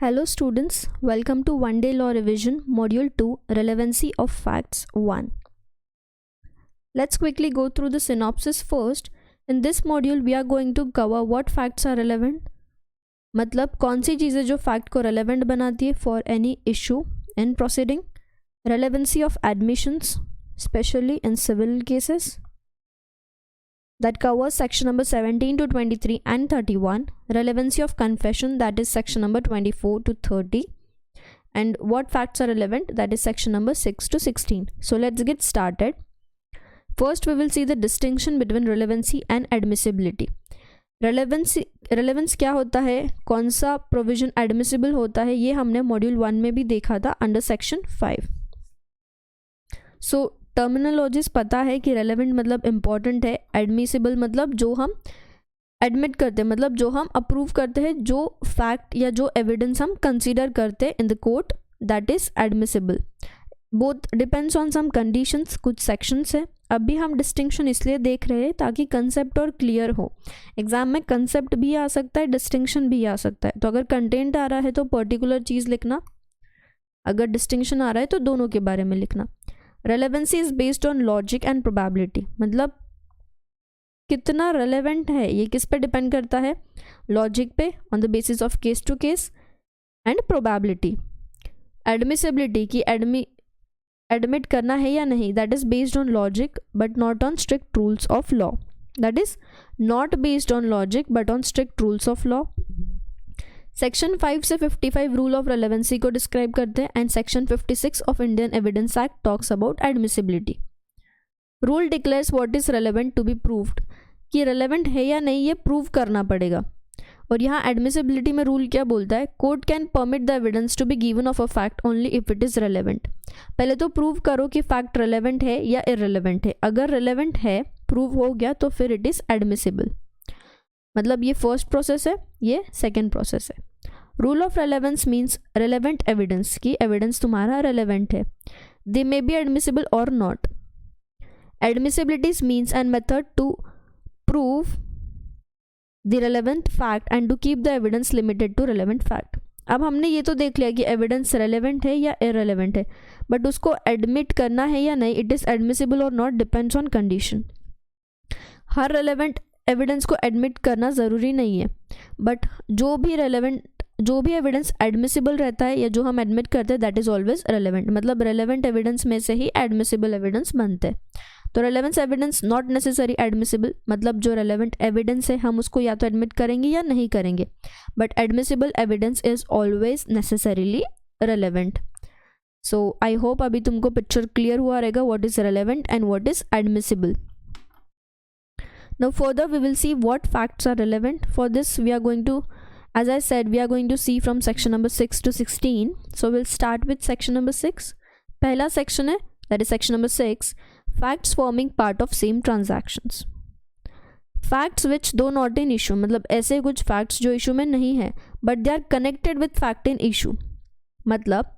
Hello students, welcome to One Day Law Revision Module 2 Relevancy of Facts 1. Let's quickly go through the synopsis first. In this module we are going to cover what facts are relevant, मतलब कौन सी चीज़ें जो fact को relevant बनाती है for any issue in proceeding, relevancy of admissions especially in civil cases, that covers section number 17 to 23 and 31, relevancy of confession, that is section number 24 to 30, and what facts are relevant, that is section number 6 to 16. So let's get started. First we will see the distinction between relevancy and admissibility. Relevance क्या होता है, कौन सा provision admissible होता है, ये हमने module 1 में भी देखा था अंडर सेक्शन 5. सो टर्मिनोलॉजीज पता है कि रेलेवेंट मतलब इम्पॉर्टेंट है, एडमिसिबल मतलब जो हम एडमिट करते हैं, मतलब जो हम अप्रूव करते हैं, जो फैक्ट या जो एविडेंस हम कंसीडर करते हैं in the court, that is admissible. Both depends on some conditions, कुछ सेक्शंस है. अभी हम डिस्टिंक्शन इसलिए देख रहे हैं ताकि कंसेप्ट और क्लियर हो. एग्जाम में कंसेप्ट भी आ सकता है, डिस्टिंक्शन भी आ सकता है. तो अगर कंटेंट आ रहा है तो पर्टिकुलर चीज़ लिखना, अगर डिस्टिंक्शन आ रहा है तो दोनों के बारे में लिखना. Relevancy is based on logic and probability, मतलब कितना रेलेवेंट है ये किस पे डिपेंड करता है, लॉजिक पे, on the basis of case to case, and probability. Admissibility की एडमिट करना है या नहीं, that is based on logic but not on strict rules of law. That is not based on logic but on strict rules of law. Section 5 से 55 rule of relevancy को describe करते हैं and section 56 of Indian Evidence Act talks about admissibility. Rule declares what is relevant to be proved, कि relevant है या नहीं ये prove करना पड़ेगा. और यहाँ एडमिसिबिलिटी में रूल क्या बोलता है, court can permit the evidence to be given of a fact only if it is relevant. पहले तो प्रूव करो कि फैक्ट रेलेवेंट है या इररेलेवेंट है. अगर रेलेवेंट है, प्रूव हो गया, तो फिर इट इज़ एडमिसिबल. मतलब ये फर्स्ट प्रोसेस है, ये सेकेंड प्रोसेस है. Rule of relevance means relevant evidence, की एविडेंस तुम्हारा रेलेवेंट है. दे मे बी एडमिसिबल और not. Admissibilities means and method to prove the relevant fact and to keep the evidence limited to relevant fact. अब हमने ये तो देख लिया कि एविडेंस रेलेवेंट है या इररेलेवेंट है, बट उसको एडमिट करना है या नहीं, इट इज़ एडमिसिबल और not, depends on condition. Her relevant evidence को एडमिट करना ज़रूरी नहीं है, बट जो भी एविडेंस एडमिसिबल रहता है या जो हम एडमिट करते हैं, दैट इज़ ऑलवेज रेलेवेंट. मतलब रेलेवेंट एविडेंस में से ही एडमिसिबल एविडेंस बनते हैं. तो relevance evidence not necessary admissible, मतलब जो रेलेवेंट एविडेंस है हम उसको या तो एडमिट करेंगे या नहीं करेंगे, but admissible evidence is always necessarily relevant. So I hope अभी तुमको पिक्चर क्लियर हुआ रहेगा what is relevant and what is admissible. Now further we will see what facts are relevant. For this we are going to, as I said, we are going to see from section number 6 to 16. So we'll start with section number 6. पहला section है, that is section number 6, facts forming part of same transactions. Facts which though not in issue, मतलब ऐसे कुछ facts जो issue में नहीं है but they are connected with fact in issue. मतलब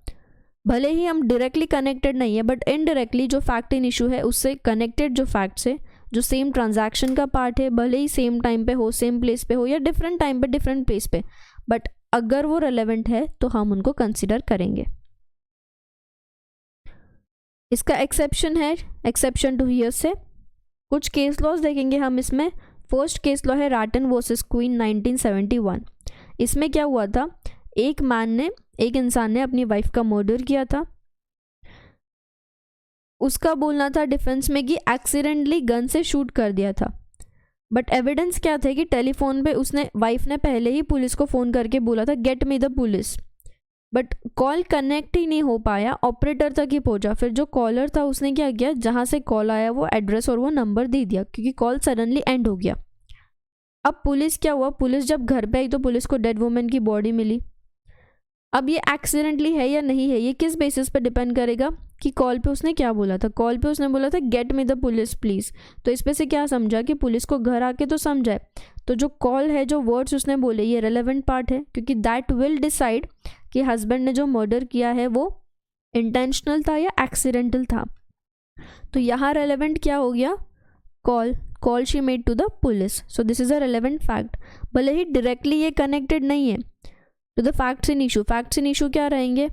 भले ही हम directly connected नहीं है but indirectly जो fact in issue है उससे connected जो facts है, जो सेम ट्रांजैक्शन का पार्ट है, भले ही सेम टाइम पे हो, सेम प्लेस पे हो, या डिफरेंट टाइम पे डिफरेंट प्लेस पे, बट अगर वो रेलेवेंट है तो हम उनको कंसिडर करेंगे. इसका एक्सेप्शन है, एक्सेप्शन टू हियरसे. कुछ केस लॉज देखेंगे हम इसमें. फर्स्ट केस लॉ है राटन वर्सेस क्वीन 1971. इसमें क्या हुआ था, एक इंसान ने अपनी वाइफ का मर्डर किया था. उसका बोलना था डिफेंस में कि एक्सीडेंटली गन से शूट कर दिया था, बट एविडेंस क्या थे कि टेलीफोन पे वाइफ ने पहले ही पुलिस को फ़ोन करके बोला था get me the police, but call connect ही नहीं हो पाया, ऑपरेटर तक ही पहुंचा. फिर जो कॉलर था उसने क्या किया, जहाँ से कॉल आया वो एड्रेस और वो नंबर दे दिया क्योंकि कॉल सडनली एंड हो गया. अब पुलिस क्या हुआ, पुलिस जब घर पे आई तो पुलिस को डेड वुमेन की बॉडी मिली. अब ये एक्सीडेंटली है या नहीं है, ये किस बेसिस पे डिपेंड करेगा कि कॉल पे उसने क्या बोला था. कॉल पे उसने बोला था get me the police please, तो इस पे से क्या समझा कि पुलिस को घर आके तो समझाए. तो जो कॉल है, जो वर्ड्स उसने बोले, ये रेलेवेंट पार्ट है क्योंकि दैट विल डिसाइड कि हस्बैंड ने जो मर्डर किया है वो इंटेंशनल था या एक्सीडेंटल था. तो यहाँ रेलेवेंट क्या हो गया, call she made to the police. So this is a relevant fact. भले ही डायरेक्टली ये कनेक्टेड नहीं है to the facts in issue. Facts in issue क्या रहेंगे?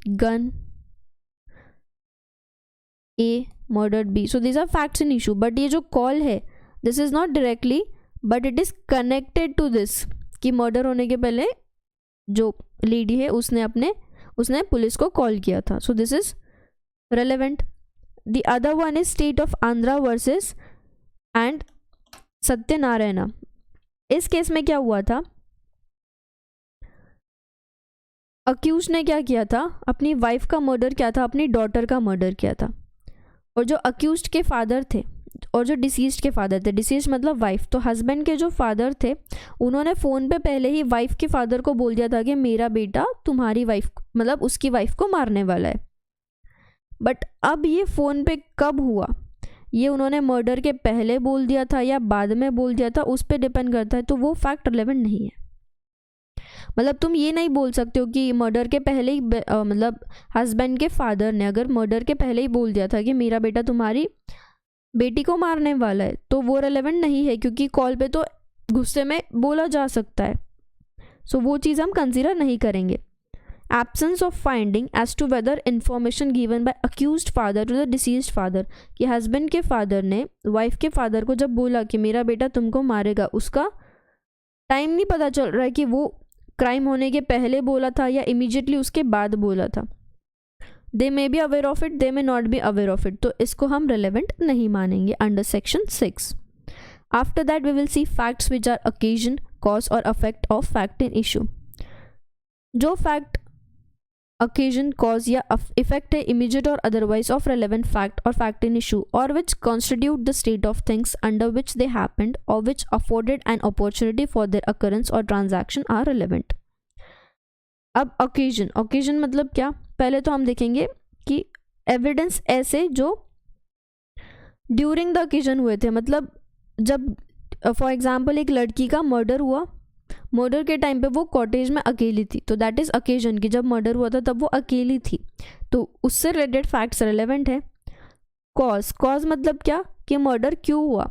Gun, A murdered B, so this are facts in issue. But ये जो call है this is not directly but it is connected to this कि murder होने के पहले जो लेडी है उसने पुलिस को कॉल किया था, so this is relevant. The other one is state of Andhra versus and Satyanarayana. इस केस में क्या हुआ था? अक्यूज ने क्या किया था? अपनी वाइफ का मर्डर किया था, अपनी डॉटर का मर्डर किया था। और जो अक्यूज्ड के फादर थे और जो डिसीज्ड के फादर थे, डिसीज्ड मतलब वाइफ, तो हस्बैंड के जो फादर थे उन्होंने फ़ोन पे पहले ही वाइफ के फादर को बोल दिया था कि मेरा बेटा तुम्हारी वाइफ मतलब उसकी वाइफ को मारने वाला है। बट अब ये फ़ोन पे कब हुआ, ये उन्होंने मर्डर के पहले बोल दिया था या बाद में बोल दिया था, उस पर डिपेंड करता है। तो वो फैक्ट रिलेवेंट नहीं है। मतलब तुम ये नहीं बोल सकते हो कि मर्डर के पहले ही मतलब हस्बैंड के फादर ने अगर मर्डर के पहले ही बोल दिया था कि मेरा बेटा तुम्हारी बेटी को मारने वाला है, तो वो रेलेवेंट नहीं है, क्योंकि कॉल पे तो गुस्से में बोला जा सकता है। सो वो चीज़ हम कंसिडर नहीं करेंगे। Absence of finding as to whether information given by accused father to the deceased father, कि हस्बैंड के फादर ने वाइफ के फादर को जब बोला कि मेरा बेटा तुमको मारेगा, उसका टाइम नहीं पता चल रहा है कि वो क्राइम होने के पहले बोला था या इमीडिएटली उसके बाद बोला था। They may be aware of it, they may not be aware of it, तो इसको हम रेलेवेंट नहीं मानेंगे under section 6। After that we will see facts which are occasion, cause और effect of fact in issue. जो fact occasion, cause या effect है immediate or otherwise of relevant fact or fact in issue, or which constitute the state of things under which they happened or which afforded an opportunity for their occurrence or transaction are relevant. अब occasion मतलब क्या? पहले तो हम देखेंगे कि evidence ऐसे जो during the occasion हुए थे, मतलब जब फॉर एग्जाम्पल एक लड़की का मर्डर हुआ, मर्डर के टाइम पे वो कॉटेज में अकेली थी, तो दैट इज़ ओकेजन की जब मर्डर हुआ था तब वो अकेली थी, तो उससे रिलेटेड फैक्ट्स रेलेवेंट है। कॉज मतलब क्या? कि मर्डर क्यों हुआ?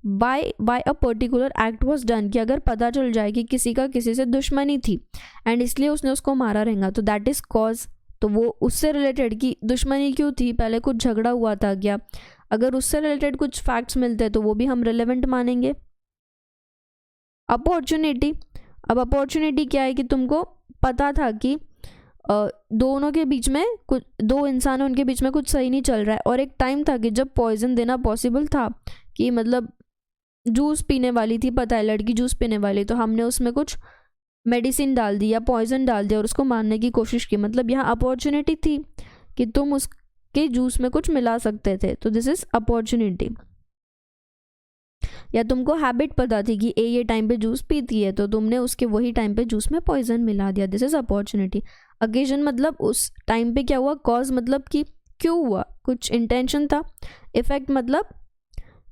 By a particular act was done, कि अगर पता चल जाए कि किसी का किसी से दुश्मनी थी एंड इसलिए उसने उसको मारा रहेगा, तो दैट इज़ कॉज। तो वो उससे रिलेटेड कि दुश्मनी क्यों थी, पहले कुछ झगड़ा हुआ था क्या, अगर उससे रिलेटेड कुछ फैक्ट्स मिलते हैं तो वो भी हम रेलेवेंट मानेंगे। अपॉर्चुनिटी, अब अपॉर्चुनिटी क्या है कि तुमको पता था कि दोनों के बीच में कुछ, दो इंसान उनके बीच में कुछ सही नहीं चल रहा है, और एक टाइम था कि जब पॉइजन देना पॉसिबल था, कि मतलब जूस पीने वाली थी, पता है लड़की जूस पीने वाली, तो हमने उसमें कुछ मेडिसिन डाल दी या पॉइजन डाल दिया और उसको मारने की कोशिश की, मतलब यहाँ अपॉर्चुनिटी थी कि तुम उसके जूस में कुछ मिला सकते थे, तो दिस इज़ अपॉर्चुनिटी। या तुमको हैबिट पता थी कि ये टाइम पे जूस पीती है, तो तुमने उसके वही टाइम पे जूस में पॉइजन मिला दिया, दिस इज अपॉर्चुनिटी। ओकेजन मतलब उस टाइम पे क्या हुआ, कॉज मतलब कि क्यों हुआ, कुछ इंटेंशन था। इफेक्ट मतलब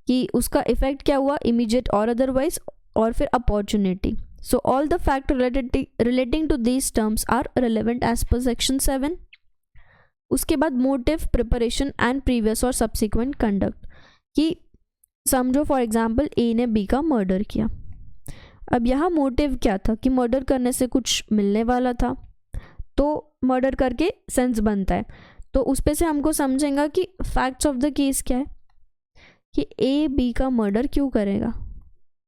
कि उसका इफेक्ट क्या हुआ, इमीडिएट और अदरवाइज, और फिर opportunity. So all the fact relating to these terms are relevant as per section 7। उसके बाद मोटिव, प्रिपरेशन एंड प्रीवियस और सब्सिक्वेंट कंडक्ट, कि समझो फॉर एग्जाम्पल ए ने बी का मर्डर किया। अब यहाँ मोटिव क्या था कि मर्डर करने से कुछ मिलने वाला था, तो मर्डर करके सेंस बनता है, तो उस पे से हमको समझेगा कि फैक्ट्स ऑफ द केस क्या है, कि ए बी का मर्डर क्यों करेगा,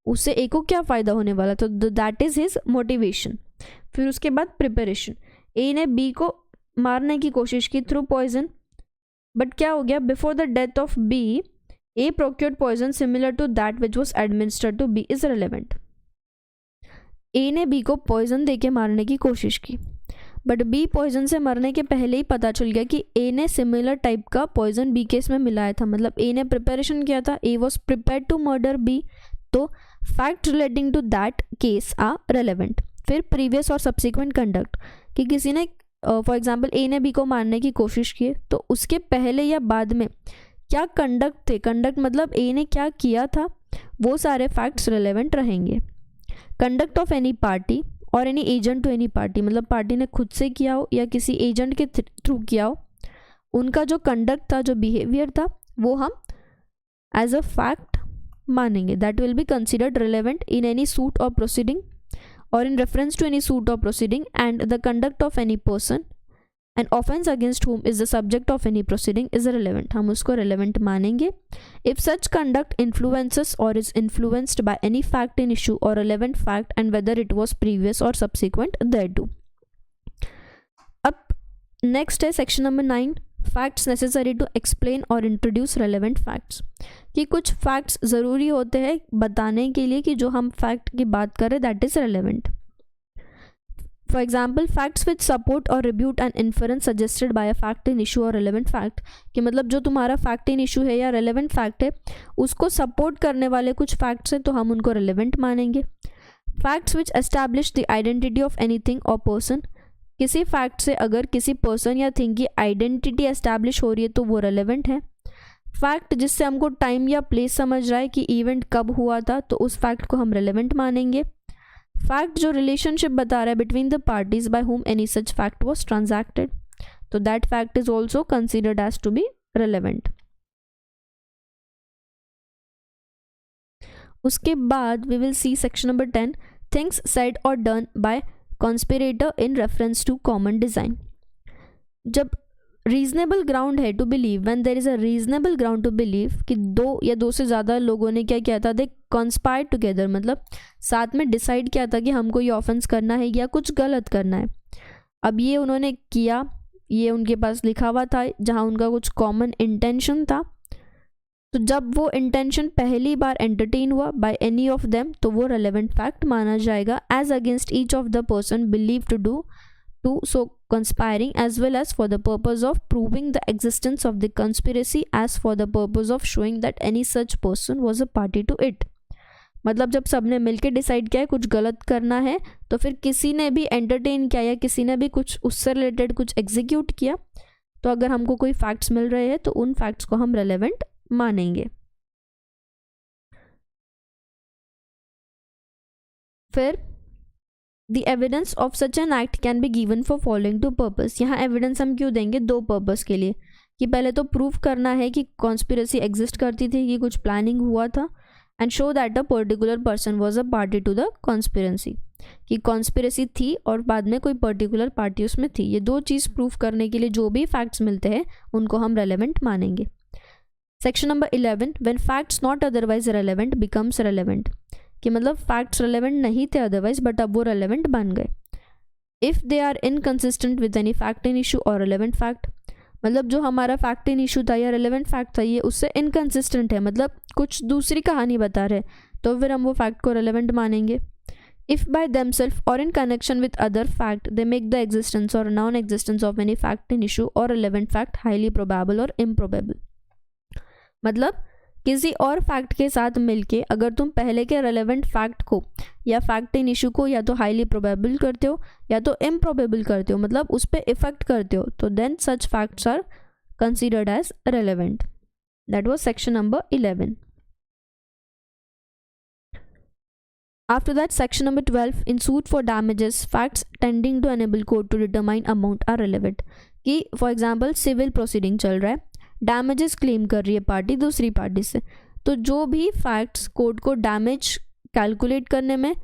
उससे ए को क्या फ़ायदा होने वाला, तो दैट इज़ हिज मोटिवेशन। फिर उसके बाद प्रिपरेशन, ए ने बी को मारने की कोशिश की थ्रू पॉइजन, बट क्या हो गया, before the death of B A procured poison similar to that which was administered to B is relevant. A ने B को पॉइजन देके मारने की कोशिश की, बट B पॉइजन से मरने के पहले ही पता चल गया कि A ने सिमिलर टाइप का पॉइजन B केस में मिलाया था, मतलब A ने प्रिपरेशन किया था, A was prepared to murder B, तो fact relating to that case are relevant. फिर प्रीवियस और सब्सिक्वेंट कंडक्ट, कि किसी ने फॉर एग्जाम्पल A ने B को मारने की कोशिश की, तो उसके पहले या बाद में क्या कंडक्ट थे, कंडक्ट मतलब ए ने क्या किया था, वो सारे फैक्ट्स रिलेवेंट रहेंगे। कंडक्ट ऑफ एनी पार्टी और any agent to any party, मतलब पार्टी ने खुद से किया हो या किसी एजेंट के थ्रू किया हो, उनका जो कंडक्ट था, जो बिहेवियर था, वो हम एज अ फैक्ट मानेंगे, that will be considered relevant in any suit और proceeding. or in reference to any suit or proceeding, and the conduct of any person, an offense against whom is the subject of any proceeding is relevant. हम उसको relevant मानेंगे if such conduct influences or is influenced by any fact in issue or relevant fact and whether it was previous or subsequent thereto. अब next है section number 9, facts necessary to explain or introduce relevant facts. कि कुछ facts ज़रूरी होते हैं बताने के लिए कि जो हम fact की बात कर रहे that is relevant. For example, facts which support or rebut an inference suggested by a fact in issue or relevant fact. कि मतलब जो तुम्हारा fact in issue है या relevant fact है उसको support करने वाले कुछ facts हैं तो हम उनको relevant मानेंगे. Facts which establish the identity of anything or person. किसी fact से अगर किसी person या thing की identity establish हो रही है तो वो relevant है. Fact जिससे हमको time या place समझ रहा है कि event कब हुआ था तो उस fact को हम relevant मानेंगे. फैक्ट जो रिलेशनशिप बता रहा है between the parties by whom any such fact was transacted तो that fact is also considered as to be relevant. उसके बाद we will see section number 10, things said और done by conspirator in reference to common design. जब reasonable ground है to believe, when there is a reasonable ground to believe कि दो या दो से ज़्यादा लोगों ने क्या किया था, दे कॉन्स्पायर टुगेदर, मतलब साथ में डिसाइड किया था कि हमको ये ऑफेंस करना है या कुछ गलत करना है. अब ये उन्होंने किया, ये उनके पास लिखा हुआ था जहाँ उनका कुछ कॉमन इंटेंशन था. तो जब वो इंटेंशन पहली बार एंटरटेन हुआ बाय एनी ऑफ देम तो वो रेलेवेंट फैक्ट माना जाएगा as against each of the person believe to do to so conspiring as well as for the purpose of proving the existence of the conspiracy as for the purpose of showing that any such person was a party to it. मतलब जब सबने मिलके decide किया है कुछ गलत करना है तो फिर किसी ने भी एंटरटेन किया या किसी ने भी कुछ उससे रिलेटेड कुछ एग्जीक्यूट किया तो अगर हमको कोई फैक्ट्स मिल रहे हैं तो उन फैक्ट्स को हम रेलेवेंट मानेंगे. फिर The evidence of such an act can be given for following two purpose. यहाँ evidence हम क्यों देंगे, दो पर्पस के लिए. कि पहले तो प्रूव करना है कि कॉन्स्पिरेसी एग्जिस्ट करती थी, कि कुछ प्लानिंग हुआ था, and show that a particular person was a party to the conspiracy, कि कॉन्स्पिरेसी थी और बाद में कोई पर्टिकुलर पार्टी उसमें थी. ये दो चीज़ प्रूव करने के लिए जो भी फैक्ट्स मिलते हैं उनको हम रेलेवेंट मानेंगे. Section number 11, when facts not otherwise relevant becomes relevant. कि मतलब फैक्ट्स रेलेवेंट नहीं थे अदरवाइज बट अब वो रेलेवेंट बन गए. If they are inconsistent with any fact in issue और रेलेवेंट फैक्ट, मतलब जो हमारा फैक्ट इन इशू था या रेलेवेंट फैक्ट था ये उससे इनकन्सिस्टेंट है, मतलब कुछ दूसरी कहानी बता रहे तो फिर हम वो फैक्ट को रेलेवेंट मानेंगे. इफ़ बाय देमसेल्फ और in connection with other fact they make the existence और non existence of any fact in issue और रेलेवेंट फैक्ट हाईली प्रोबेबल और इम्प्रोबेबल. मतलब किसी और फैक्ट के साथ मिलके अगर तुम पहले के रेलेवेंट फैक्ट को या फैक्ट इन इशू को या तो हाईली प्रोबेबल करते हो या तो इम्प्रोबेबल करते हो, मतलब उस पर इफेक्ट करते हो, तो then such facts are considered as relevant. That was section number 11. After that, section number 12, in suit for damages, facts tending to enable court to determine amount are relevant. कि for example civil proceeding चल रहा है, damages claim कर रही है party दूसरी party से, तो जो भी फैक्ट्स कोर्ट को डैमेज कैलकुलेट करने में,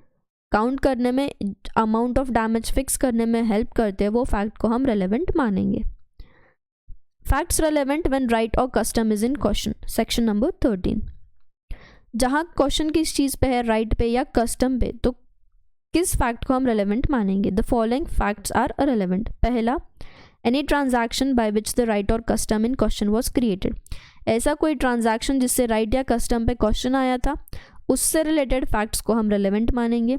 काउंट करने में, अमाउंट ऑफ डैमेज फिक्स करने में हेल्प करते हैं वो फैक्ट को हम रेलेवेंट मानेंगे. फैक्ट्स रेलेवेंट व्हेन राइट और custom is in question. Section number 13, जहाँ क्वेश्चन किस चीज़ पे है, राइट पे या कस्टम पे, तो किस फैक्ट को हम रेलेवेंट मानेंगे. The following facts are relevant. पहला, any transaction by which the right और custom in question was created. ऐसा कोई ट्रांजैक्शन जिससे राइट या कस्टम पे क्वेश्चन आया था उससे रिलेटेड फैक्ट्स को हम रेलेवेंट मानेंगे.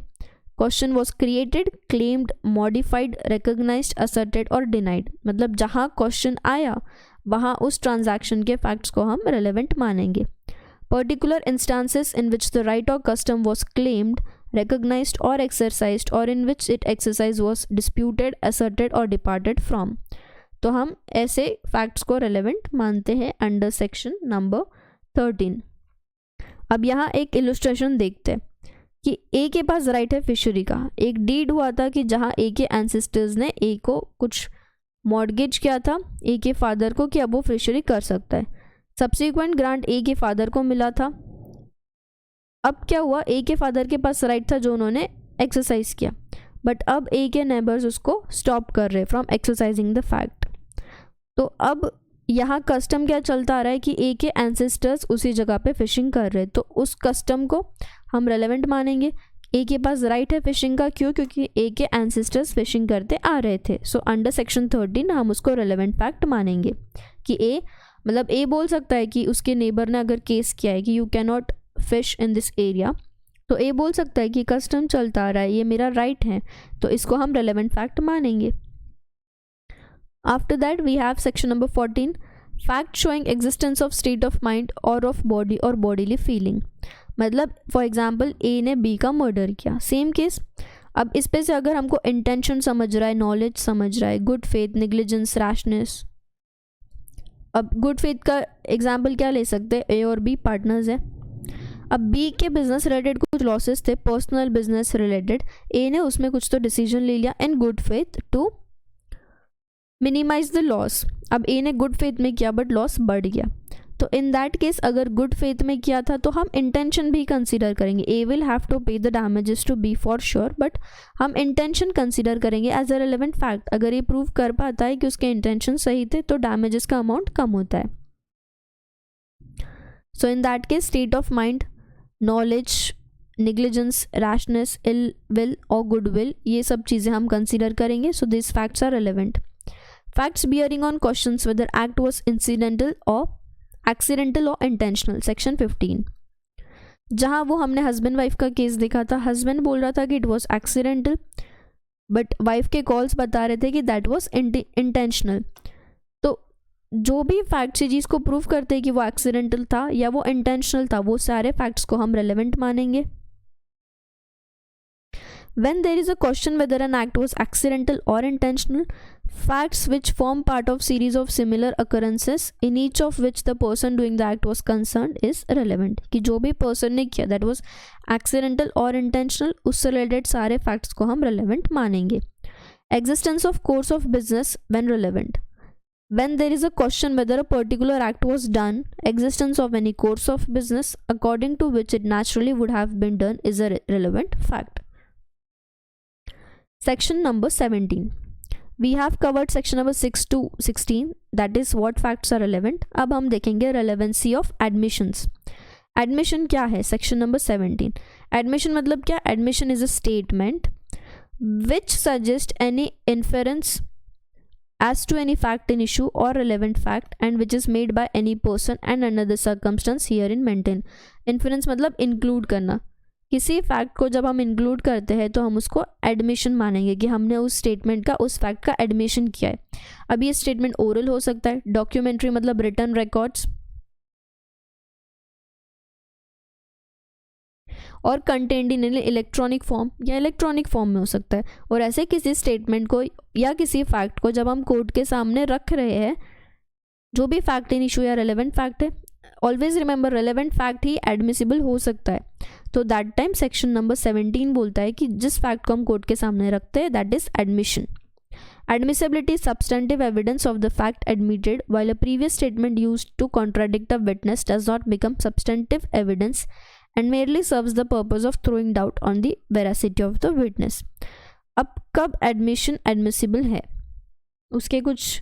Question was created, claimed, modified, recognised, asserted और डिनाइड. मतलब जहाँ क्वेश्चन आया वहाँ उस ट्रांजैक्शन के फैक्ट्स को हम रेलेवेंट मानेंगे. Particular instances in which the right or custom was claimed, recognized or exercised or in which its exercise was disputed, asserted or departed from. तो हम ऐसे फैक्ट्स को रेलेवेंट मानते हैं अंडर सेक्शन नंबर 13. अब यहाँ एक इलस्ट्रेशन देखते हैं कि ए के पास राइट है फिशरी का. एक डीड हुआ था कि जहाँ ए के एंसेस्टर्स ने ए को कुछ मॉर्गेज किया था ए के फादर को कि अब वो फिशरी कर सकता है. सब्सिक्वेंट ग्रांट ए के फादर को मिला था. अब क्या हुआ, ए के फादर के पास राइट था जो उन्होंने एक्सरसाइज किया, बट अब ए के नेबर्स उसको स्टॉप कर रहे फ्रॉम एक्सरसाइजिंग द फैक्ट। तो अब यहाँ कस्टम क्या चलता आ रहा है कि ए के एंसेस्टर्स उसी जगह पे फिशिंग कर रहे, तो उस कस्टम को हम रेलेवेंट मानेंगे। ए के पास राइट है फिशिंग का, क्यों? क्योंकि ए के एंसेस्टर्स फिशिंग करते आ रहे थे। सो अंडर सेक्शन 13 हम उसको रेलेवेंट फैक्ट मानेंगे कि ए, मतलब ए बोल सकता है कि उसके नेबर ने अगर केस किया है कि you can not fish in this area, तो ए बोल सकता है कि कस्टम चलता आ रहा है, ये मेरा राइट है, तो इसको हम रेलेवेंट फैक्ट मानेंगे। After that we have section number 14, fact showing existence of state of mind और ऑफ बॉडी और बॉडीली फीलिंग। मतलब फॉर एग्जाम्पल ए ने बी का मर्डर किया, सेम केस। अब इस पे से अगर हमको इंटेंशन समझ रहा है, नॉलेज समझ रहा है, गुड फेथ, नेग्लिजेंस, रैशनेस। अब गुड फेथ का एग्जाम्पल क्या ले सकते हैं? ए और बी पार्टनर्स है। अब बी के बिजनेस रिलेटेड कुछ लॉसेस थे, पर्सनल बिजनेस रिलेटेड। ए ने उसमें कुछ तो डिसीजन ले लिया in good faith to minimise the loss. अब ए ने गुड फेथ में किया बट लॉस बढ़ गया, तो इन दैट केस अगर गुड फेथ में किया था तो हम इंटेंशन भी कंसीडर करेंगे। A will have to pay the damages to be for sure, but हम इंटेंशन कंसीडर करेंगे एज अ रेलेवेंट फैक्ट। अगर ये प्रूव कर पाता है कि उसके इंटेंशन सही थे तो डैमेजेस का अमाउंट कम होता है। So in that case state of mind, knowledge, negligence, rashness, ill will और गुड विल, ये सब चीज़ें हम कंसीडर करेंगे। So this facts are relevant. Facts bearing on questions whether act was incidental और एक्सीडेंटल और इंटेंशनल, सेक्शन 15। जहाँ वो हमने हस्बैंड वाइफ का केस देखा था, हस्बैंड बोल रहा था कि it was accidental, but wife के कॉल्स बता रहे थे कि दैट वाज इंटेंशनल। तो जो भी फैक्ट्स चीज़ को प्रूव करते हैं कि वो एक्सीडेंटल था या वो इंटेंशनल था, वो सारे फैक्ट्स को हम रेलेवेंट मानेंगे। When there is a question whether an act was accidental or intentional, facts which form part of series of similar occurrences in each of which the person doing the act was concerned is relevant। कि जो भी person ने किया that was accidental or intentional, उससे related सारे facts को हम relevant मानेंगे। Existence of course of business when relevant। When there is a question whether a particular act was done, existence of any course of business according to which it naturally would have been done is a relevant fact। Section number 17, we have covered section number 6 to 16, that is what facts are relevant। अब हम देखेंगे relevancy of admissions। Admission क्या है? section number 17। Admission मतलब क्या? Admission is a statement which suggests any inference as to any fact in issue or relevant fact and which is made by any person and under the circumstance herein maintained। Inference मतलब include करना। किसी fact को जब हम include करते हैं तो हम उसको एडमिशन मानेंगे कि हमने उस स्टेटमेंट का, उस फैक्ट का एडमिशन किया है। अब ये स्टेटमेंट ओरल हो सकता है, डॉक्यूमेंट्री मतलब रिटन रिकॉर्ड्स, और कंटेंट इन इलेक्ट्रॉनिक फॉर्म या इलेक्ट्रॉनिक फॉर्म में हो सकता है। और ऐसे किसी स्टेटमेंट को या किसी फैक्ट को जब हम कोर्ट के सामने रख रहे हैं, जो भी फैक्ट इन इशू या रेलेवेंट फैक्ट है, ऑलवेज रिमेंबर रेलेवेंट फैक्ट ही एडमिसिबल हो सकता है। तो दैट टाइम सेक्शन नंबर 17 बोलता है कि जिस फैक्ट को हम कोर्ट के सामने रखते हैं that is admission. Admissibility, substantive evidence of the fact admitted, while a previous statement used to contradict a witness does not become substantive evidence and merely serves the purpose of throwing doubt on the veracity of the witness। अब कब admission admissible है, उसके कुछ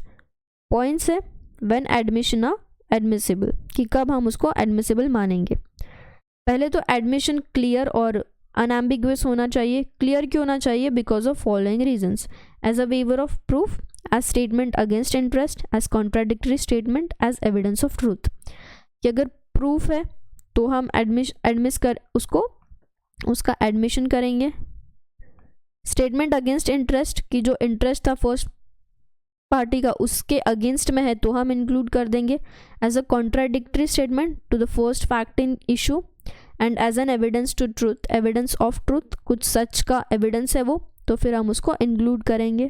points है। When admission are admissible, कि कब हम उसको admissible मानेंगे। पहले तो admission clear और unambiguous होना चाहिए। क्लियर क्यों होना चाहिए? Because of following reasons, as a waiver of proof, as statement against interest, as contradictory statement, as evidence of truth. कि अगर प्रूफ है तो हम उसका एडमिशन करेंगे। स्टेटमेंट अगेंस्ट इंटरेस्ट, की जो इंटरेस्ट था फर्स्ट पार्टी का उसके अगेंस्ट में है तो हम इंक्लूड कर देंगे। As a contradictory statement to the first fact in issue, and as an evidence to truth, evidence of truth, कुछ सच का एविडेंस है वो, तो फिर हम उसको इंक्लूड करेंगे।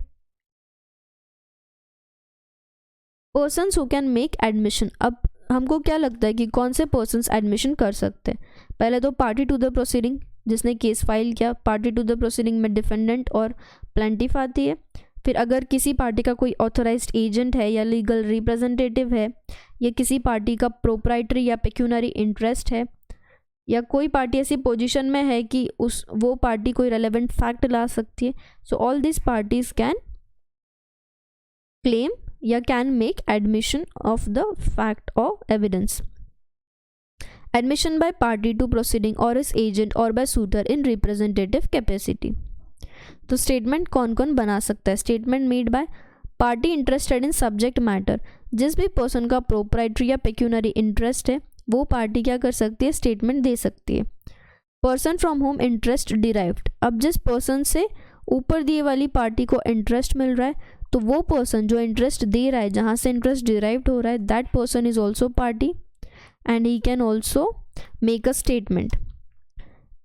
Persons who can make admission, अब हमको क्या लगता है कि कौन से पर्सन्स एडमिशन कर सकते हैं? पहले तो पार्टी टू द प्रोसीडिंग, जिसने केस फाइल किया। पार्टी टू द प्रोसीडिंग में डिफेंडेंट और प्लेंटिफ आती है। फिर अगर किसी पार्टी का कोई ऑथराइज्ड एजेंट है या लीगल रिप्रेजेंटेटिव है, या किसी पार्टी का प्रोप्राइटरी या पेक्यूनरी इंटरेस्ट है, या कोई पार्टी ऐसी पोजीशन में है कि वो पार्टी कोई रेलेवेंट फैक्ट ला सकती है. So all this parties can claim या can make admission of the fact और evidence. Admission by party to proceeding और इज एजेंट और by suitor in representative capacity. तो स्टेटमेंट कौन कौन बना सकता है? Statement made by party interested in subject matter. जिस भी पर्सन का प्रोप्राइटरी या पेक्यूनरी इंटरेस्ट है वो पार्टी क्या कर सकती है? स्टेटमेंट दे सकती है. Person from home interest derived. अब जिस पर्सन से ऊपर दिए वाली पार्टी को इंटरेस्ट मिल रहा है तो वो पर्सन जो इंटरेस्ट दे रहा है, जहाँ से इंटरेस्ट डिराइव्ड हो रहा है, that person is also party and he can also make a statement.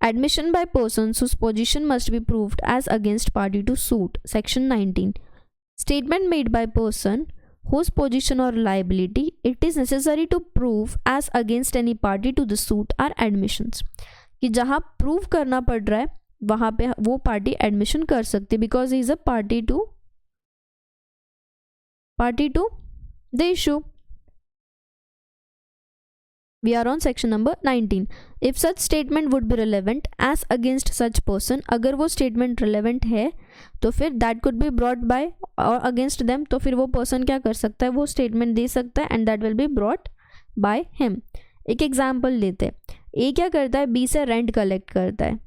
Admission by persons whose position must be proved as against party to suit. Section 19. Statement made by person whose position or liability it is necessary to prove as against any party to the suit are admissions. कि जहाँ prove करना पड़ रहा है वहाँ पे वो party admission कर सकती है because he is a party to the issue. We are on section number 19. If such statement would be relevant as against such person, अगर वो statement relevant है तो फिर that could be brought by or against them. तो फिर वो person क्या कर सकता है? वो statement दे सकता है and that will be brought by him. एक example लेते हैं. A क्या करता है? B से rent collect करता है.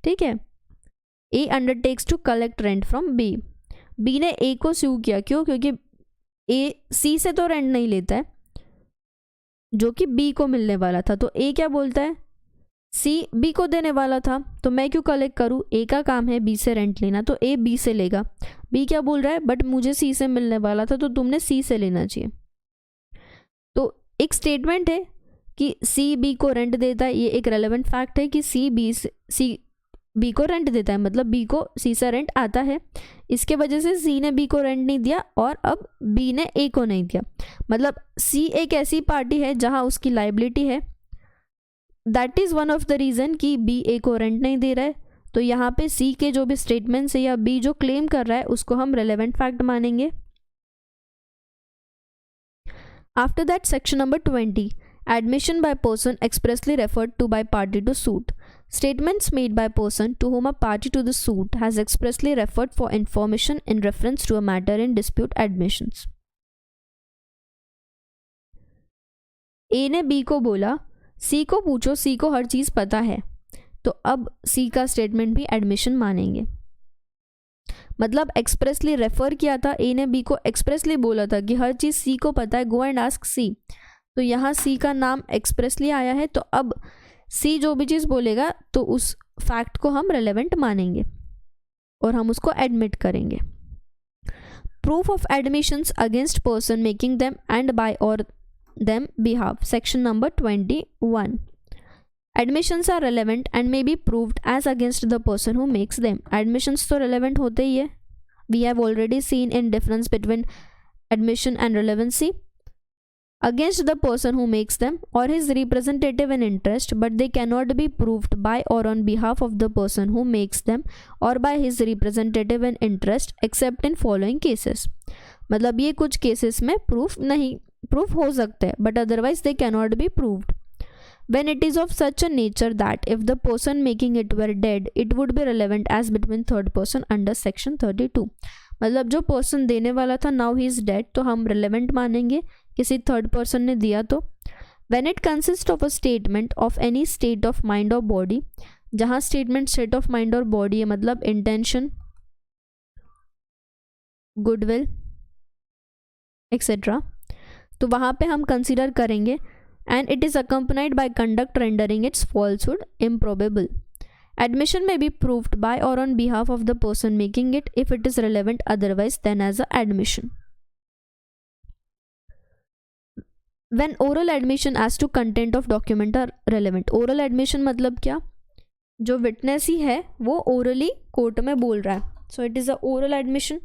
ठीक है. A undertakes to collect rent from B. B ने A को sue किया. क्यों? क्योंकि A C से तो rent नहीं लेता है जो कि बी को मिलने वाला था. तो ए क्या बोलता है? सी बी को देने वाला था तो मैं क्यों कलेक्ट करूँ? ए का काम है बी से रेंट लेना तो ए बी से लेगा. बी क्या बोल रहा है? बट मुझे सी से मिलने वाला था तो तुमने सी से लेना चाहिए. तो एक स्टेटमेंट है कि सी बी को रेंट देता है. ये एक रेलेवेंट फैक्ट है कि सी बी को रेंट देता है, मतलब बी को सी से रेंट आता है. इसके वजह से सी ने बी को रेंट नहीं दिया और अब बी ने ए को नहीं दिया. मतलब सी एक ऐसी पार्टी है जहां उसकी लाइबिलिटी है. That is one of the reason कि बी ए को रेंट नहीं दे रहा है. तो यहाँ पे सी के जो भी स्टेटमेंट्स है या बी जो क्लेम कर रहा है उसको हम रेलेवेंट फैक्ट मानेंगे. After that section number 20. Admission by person expressly referred to by party to suit. Statements made by person to whom a party to the suit has expressly referred for information in reference to a matter in dispute admissions. A ने B को बोला C को पूछो, C को हर चीज़ पता है. तो अब C का स्टेटमेंट भी एडमिशन मानेंगे. मतलब एक्सप्रेसली रेफर किया था. A ने B को एक्सप्रेसली बोला था कि हर चीज़ C को पता है, गो एंड आस्क C. तो यहाँ C का नाम एक्सप्रेसली आया है तो अब C जो भी चीज़ बोलेगा तो उस फैक्ट को हम रेलेवेंट मानेंगे और हम उसको एडमिट करेंगे. Proof of admissions against person making them and by और them behalf. Section number 21. Admissions are relevant and may be proved as against the person who makes them. Admissions तो relevant होते ही है. We have already seen in difference between admission and relevancy. Against the person who makes them or his representative in interest, but they cannot be proved by or on behalf of the person who makes them or by his representative in interest except in following cases. मतलब ये कुछ cases में proof हो सकते हैं but otherwise they cannot be proved. When it is of such a nature that if the person making it were dead, it would be relevant as between third person under section 32. मतलब जो person देने वाला था now he is dead तो हम relevant मानेंगे किसी third person ने दिया तो. When it consist of a statement of any state of mind और बॉडी. जहाँ स्टेटमेंट स्टेट ऑफ माइंड और बॉडी है मतलब इंटेंशन, गुडविल एक्सेट्रा, तो वहाँ पे हम कंसिडर करेंगे. And it is accompanied by conduct rendering its falsehood improbable. Admission may be proved by or on behalf of the person making it if it is relevant otherwise than as a admission. When oral admission as to content of document are relevant. Oral admission मतलब क्या? जो witness ही है वो orally court में बोल रहा है. So it is a oral admission.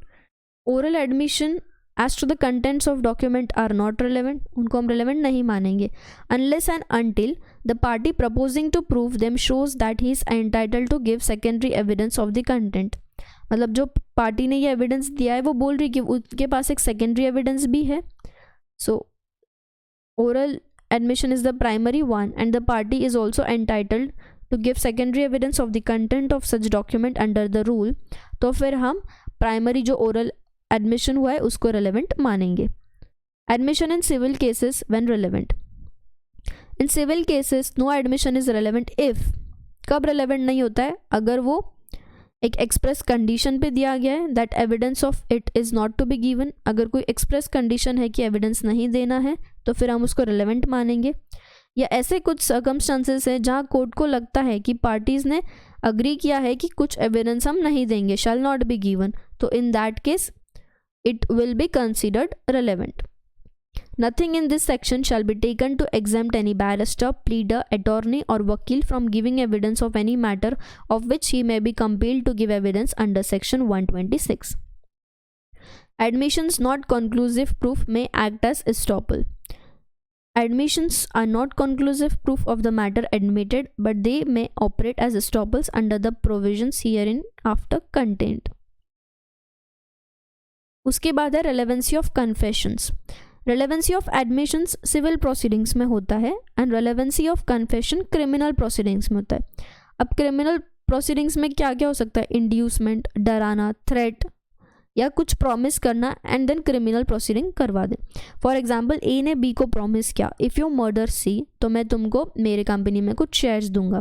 Oral admission as to the contents of document are not relevant. उनको हम relevant नहीं मानेंगे unless and until the party proposing to prove them shows that he is entitled to give secondary evidence of the content. मतलब जो party ने ये evidence दिया है वो बोल रही कि उसके पास एक सेकेंडरी एविडेंस भी है. सो oral admission is the primary one and the party is also entitled to give secondary evidence of the content of such document under the rule, तो फिर हम primary जो oral admission हुआ है उसको relevant मानेंगे. Admission in civil cases when relevant. In civil cases no admission is relevant if, कब relevant नहीं होता है, अगर वो एक एक्सप्रेस कंडीशन पे दिया गया है that evidence of it is not to be given. अगर कोई एक्सप्रेस कंडीशन है कि एविडेंस नहीं देना है तो फिर हम उसको रिलेवेंट मानेंगे. या ऐसे कुछ सर्कमस्टांसेस है जहाँ कोर्ट को लगता है कि पार्टीज़ ने अग्री किया है कि कुछ एविडेंस हम नहीं देंगे, शैल नॉट बी गिवन, तो in that case it will be considered relevant. Nothing in this section shall be taken to exempt any barrister, pleader, attorney or vakil from giving evidence of any matter of which he may be compelled to give evidence under section 126. Admissions not conclusive proof may act as estoppel. Admissions are not conclusive proof of the matter admitted, but they may operate as estoppels under the provisions herein after contained. उसके बाद है relevancy of confessions. Relevancy of admissions civil proceedings में होता है and relevancy of confession criminal proceedings में होता है. अब क्रिमिनल प्रोसीडिंग्स में क्या क्या हो सकता है, इंड्यूसमेंट, डराना, थ्रेट या कुछ प्रॉमिस करना एंड देन क्रिमिनल प्रोसीडिंग करवा दें. फॉर एग्जांपल ए ने बी को प्रॉमिस किया, इफ़ यू मर्डर सी तो मैं तुमको मेरे कंपनी में कुछ शेयर्स दूंगा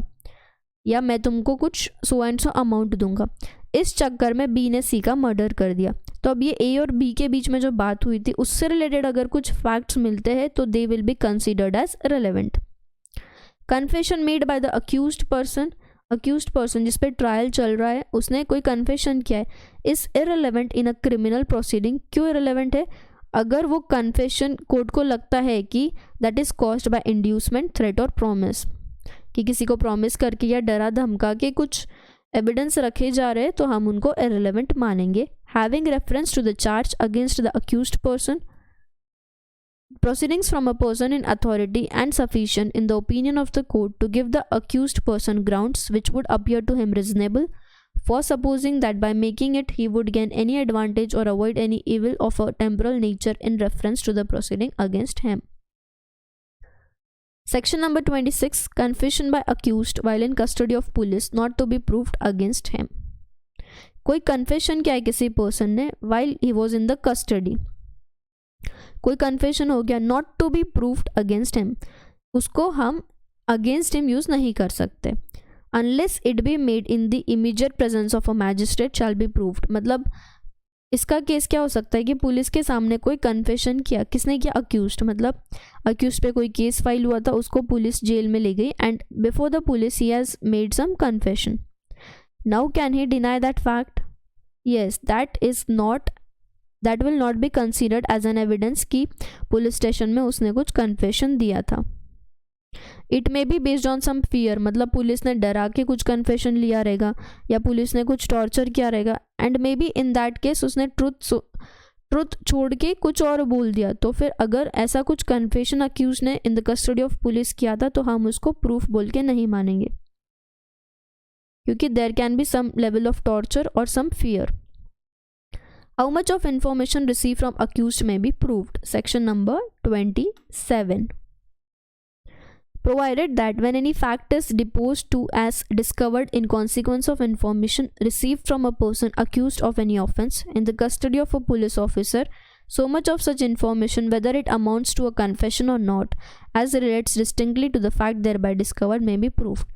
या मैं तुमको कुछ सो एंड सो अमाउंट दूंगा. इस चक्कर में बी ने सी का मर्डर कर दिया. तो अब ये ए और बी के बीच में जो बात हुई थी उससे रिलेटेड अगर कुछ फैक्ट्स मिलते हैं तो they will be considered as relevant. Confession made by the accused person जिस पे ट्रायल चल रहा है उसने कोई कन्फेशन किया है, is irrelevant in a criminal proceeding. क्यों इररिलेवेंट है, अगर वो कन्फेशन कोर्ट को लगता है कि that is caused by inducement, threat और प्रॉमिस, कि किसी को प्रॉमिस करके या डरा धमका के कुछ एविडेंस रखे जा रहे हैं तो हम उनको इररिलेवेंट मानेंगे. Having reference to the charge against the accused person, proceedings from a person in authority and sufficient in the opinion of the court to give the accused person grounds which would appear to him reasonable for supposing that by making it he would gain any advantage or avoid any evil of a temporal nature in reference to the proceeding against him. Section number 26, confession by accused while in custody of police not to be proved against him. कोई confession किया है किसी person ने while he was in the custody, कोई confession हो गया, not to be proved against him, उसको हम अगेंस्ट हिम यूज़ नहीं कर सकते. Unless it be made in the immediate presence of a magistrate shall be proved. मतलब इसका केस क्या हो सकता है कि पुलिस के सामने कोई कन्फेशन किया, किसने किया, अक्यूज्ड, मतलब अक्यूज्ड पे कोई केस फाइल हुआ था, उसको पुलिस जेल में ले गई and before the police he has made some confession. Now can he deny that fact? Yes, that will not be considered as an evidence कि पुलिस स्टेशन में उसने कुछ कन्फेशन दिया था. It may be based on some fear, मतलब police ने डरा के कुछ कन्फेशन लिया रहेगा या पुलिस ने कुछ टॉर्चर किया रहेगा and may be in that case उसने ट्रुथ छोड़ के कुछ और बोल दिया. तो फिर अगर ऐसा कुछ कन्फेशन अक्यूज ने in the custody of police किया था तो हम उसको प्रूफ बोल के नहीं मानेंगे, क्योंकि there can be some level of torture और some fear. How much of information received from accused may be proved? Section number 27. Provided that when any fact is deposed to as discovered in consequence of information received from a person accused of any offence in the custody of a police officer, so much of such information, whether it amounts to a confession or not, as relates distinctly to the fact thereby discovered, may be proved.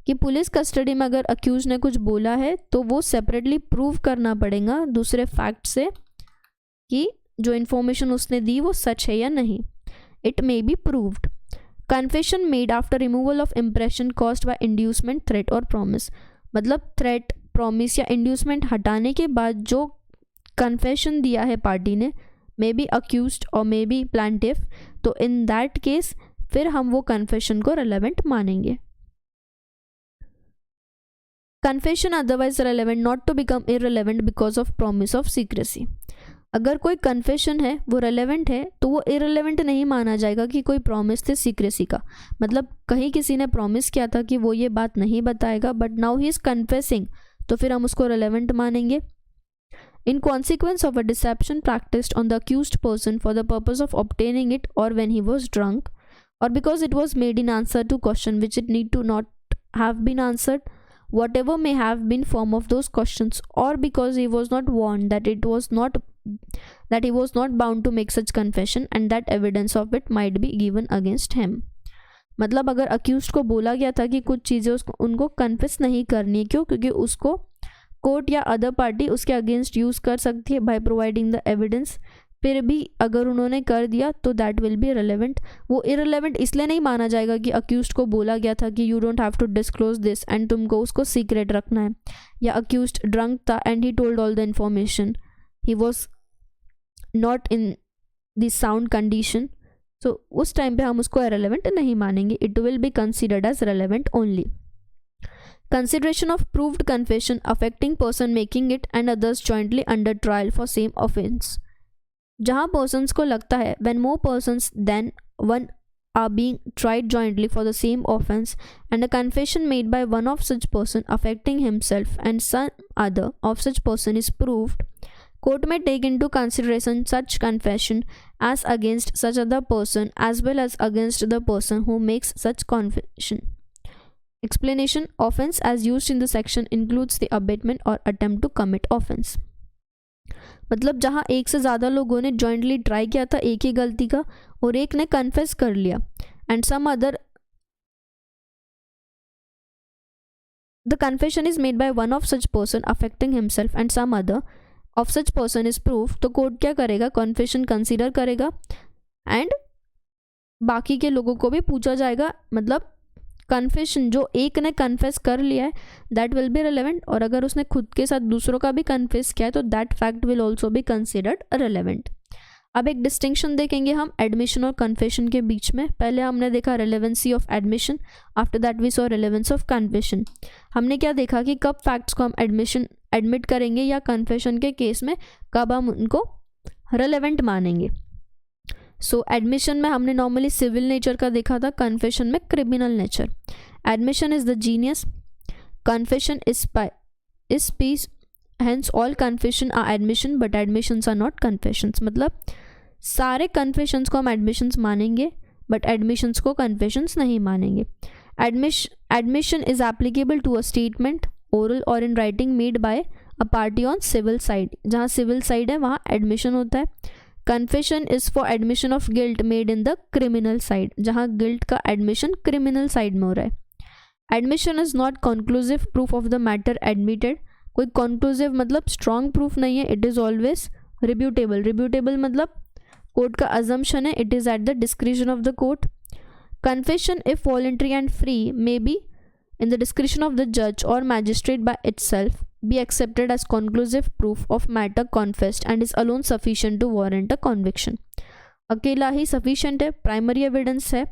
कि police custody में अगर accused ने कुछ बोला है तो वो separately prove करना पड़ेगा दूसरे फैक्ट से कि जो इन्फॉर्मेशन उसने दी वो सच है या नहीं. It may be proved. Confession made after removal of impression caused by inducement, threat और प्रॉमिस, मतलब थ्रेट, प्रॉमिस या इंड्यूसमेंट हटाने के बाद जो कन्फेशन दिया है पार्टी ने, मे बी अक्यूज्ड और मे बी प्लांटिफ, तो इन दैट केस फिर हम वो कन्फेशन को रिलेवेंट मानेंगे. Confession otherwise relevant not to become irrelevant because of promise of secrecy. अगर कोई कन्फेशन है वो रेलेवेंट है तो वो इररिलेवेंट नहीं माना जाएगा कि कोई प्रॉमिस थे सीक्रेसी का. मतलब कहीं किसी ने प्रॉमिस किया था कि वो ये बात नहीं बताएगा but now he is confessing, तो फिर हम उसको रेलेवेंट मानेंगे. In consequence of a deception practiced on the accused person for the purpose of obtaining it or when he was drunk or because it was made in answer to question which it need to not have been answered, whatever may have been form of those questions, or because he was not warned that he was not bound to make such confession and that evidence of it might be given against him. मतलब अगर accused को बोला गया था कि कुछ चीज़ें उनको कन्फेस नहीं करनी है, क्यों? क्योंकि उसको कोर्ट या अदर पार्टी उसके अगेंस्ट यूज़ कर सकती है बाय प्रोवाइडिंग द एविडेंस, फिर भी अगर उन्होंने कर दिया तो दैट विल बी इररिलेवेंट. वो इररिलेवेंट इसलिए नहीं माना जाएगा कि अक्यूज्ड को बोला गया था कि you don't have to disclose this and तुमको उसको सीक्रेट रखना है, या अक्यूज्ड ड्रंक था and he told all the information, he was not in the sound condition, so उस टाइम पे हम उसको इररिलेवेंट नहीं मानेंगे. It will be considered as relevant only. Consideration of proved confession affecting person making it and others jointly under trial for same offense. जहाँ persons को लगता है when more persons than one are being tried jointly for the same offense and a confession made by one of such person affecting himself and some other of such person is proved, court may take into consideration such confession as against such other person as well as against the person who makes such confession. Explanation: offense as used in the section includes the abatement or attempt to commit offense. मतलब जहाँ एक से ज़्यादा लोगों ने jointly try किया था एक ही गलती का और एक ने कन्फेस कर लिया and some other the confession is made by one of such person affecting himself and some other of such person is proof, तो कोर्ट क्या करेगा? कन्फेशन कंसीडर करेगा एंड बाकी के लोगों को भी पूछा जाएगा. मतलब कन्फेशन जो एक ने कन्फेस कर लिया है दैट विल बी रिलेवेंट, और अगर उसने खुद के साथ दूसरों का भी कन्फेस किया है तो that fact will also be considered relevant. अब एक डिस्टिंक्शन देखेंगे हम एडमिशन और कन्फेशन के बीच में. पहले हमने देखा relevancy of admission, after that we saw relevance of confession. हमने क्या देखा कि कब फैक्ट्स को हम एडमिट करेंगे या कन्फेशन के केस में कब हम उनको रिलेवेंट मानेंगे. सो एडमिशन में हमने नॉर्मली सिविल नेचर का देखा था, कन्फेशन में criminal nature. Admission is the genius, confession is piece, hence all confession are admission but admissions are not confessions. मतलब सारे कन्फेशंस को हम एडमिशंस मानेंगे बट एडमिशंस को कन्फेशंस नहीं मानेंगे. Admission is applicable to a statement oral और in writing made by a party on civil side. जहाँ सिविल साइड है वहाँ एडमिशन होता है. Confession is for admission of guilt made in the criminal side, जहाँ guilt का admission criminal side में हो रहा है. Admission is not conclusive proof of the matter admitted. कोई कंक्लूसिव मतलब स्ट्रॉन्ग प्रूफ नहीं है. It is always रिब्यूटेबल. रिब्यूटेबल मतलब कोर्ट का अजम्पशन है. It is at the discretion of the court. Confession if voluntary and free may be in the discretion of the judge or magistrate by itself be accepted as conclusive proof of matter confessed and is alone sufficient to warrant a conviction. अकेला ही sufficient है, primary evidence है.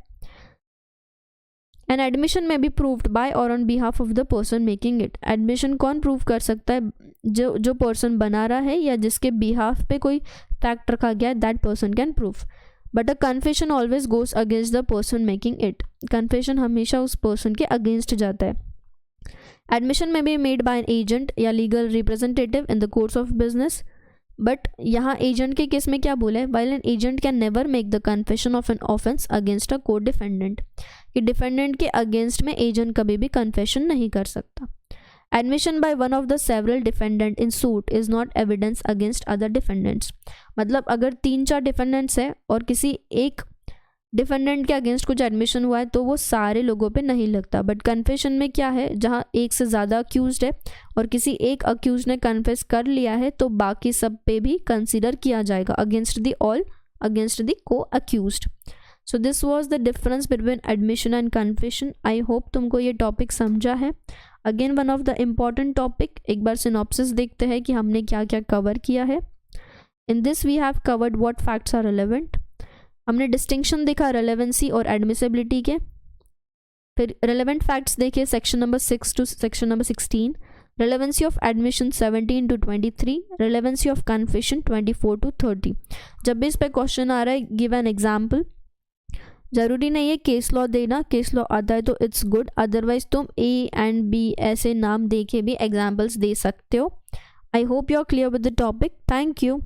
An admission may be proved by or on behalf of the person making it. Admission कौन prove कर सकता है? जो person बना रहा है या जिसके behalf पे कोई fact रखा गया है, that person can prove. But a confession always goes against the person making it. Confession हमेशा उस पर्सन के अगेंस्ट जाता है. Admission may be made by an agent या legal representative in the course of business. But यहाँ agent के case में क्या बोला है? While an agent can never make the confession of an offence against a court defendant. कि defendant के against में एजेंट कभी भी कन्फेशन नहीं कर सकता. Admission by one of the several defendant in suit is not evidence against other defendants. मतलब अगर 3-4 डिफेंडेंट्स है और किसी एक डिफेंडेंट के अगेंस्ट कुछ एडमिशन हुआ है तो वो सारे लोगों पे नहीं लगता. बट कन्फेशन में क्या है? जहाँ एक से ज़्यादा अक्यूज्ड है और किसी एक अक्यूज ने कन्फेस कर लिया है तो बाकी सब पे भी कंसिडर किया जाएगा against the all, against the co-accused. So this was the difference between admission and confession. I hope तुमको ये टॉपिक समझा है. Again one of the important topic, एक बार सिनॉप्सिस देखते हैं कि हमने क्या क्या कवर किया है. In this we have covered what facts are relevant. हमने डिस्टिंक्शन देखा रेलेवेंसी और एडमिसिबिलिटी के. फिर रिलेवेंट फैक्ट्स देखे section number 6 to section number 16. Relevancy of admission 17 to 23. Relevancy of confession 24 to 30. जब भी इस पर क्वेश्चन आ रहा है गिव एन एग्जाम्पल. ज़रूरी नहीं है केस लॉ देना, केस लॉ आता है तो इट्स गुड, अदरवाइज तुम A एंड B ऐसे नाम दे के भी एग्जाम्पल्स दे सकते हो. I hope you are clear with the topic. Thank you.